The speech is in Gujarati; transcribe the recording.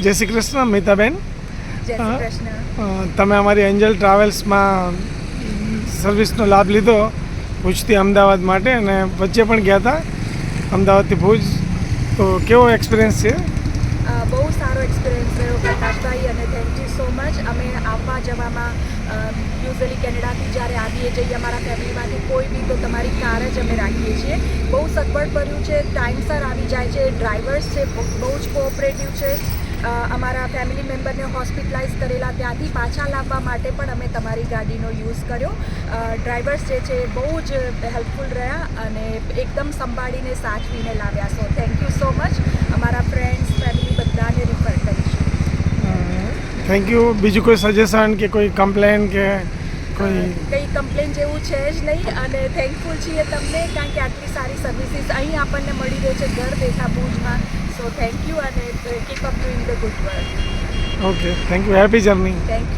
જય શ્રી કૃષ્ણ મિતાબેન. જય શ્રી કૃષ્ણ. તમે અમારી એન્જલ ટ્રાવેલ્સમાં સર્વિસનો લાભ લીધો ભુજથી અમદાવાદ માટે, અને વચ્ચે પણ ગયા હતા અમદાવાદથી ભુજ. તો કેવો એક્સપિરિયન્સ છે? બહુ સારો એક્સપિરિયન્સ રહ્યો પ્રકાશભાઈ, અને થેન્ક યુ સો મચ. અમે આવવા જવામાં યુઝલી કેનેડાથી જ્યારે આવીએ જઈએ અમારા ફેમિલીમાંથી કોઈ બી, તો તમારી કાર જ અમે રાખીએ છીએ. બહુ સગવડભર્યું છે, ટાઈમસર આવી જાય છે, ડ્રાઈવર્સ છે બહુ જ કોઓપરેટિવ છે. અમારા ફેમિલી મેમ્બરને હોસ્પિટલાઇઝ કરેલા ત્યાંથી પાછા લાવવા માટે પણ અમે તમારી ગાડીનો યુઝ કર્યો. ડ્રાઈવર્સ જે છે બહુ જ હેલ્પફુલ રહ્યા અને એકદમ સંભાળીને સાચવીને લાવ્યા. So thank you so much. અમારા ફ્રેન્ડ્સ ફેમિલી બધાને રિફર કરીશું. Thank you. બીજું કોઈ સજેશન કે કોઈ કમ્પ્લેન કે કોઈ? કંઈ કમ્પ્લેન જેવું છે જ નહીં, અને થેન્કફુલ છીએ તમને, કારણ કે આટલી સારી સર્વિસીસ અહીં આપણને મળી રહે છે ઘર બેઠા ભુજમાં. સો થેન્ક યુ, અને keep up doing the good work. Okay, thank you. Happy journey. Thank you.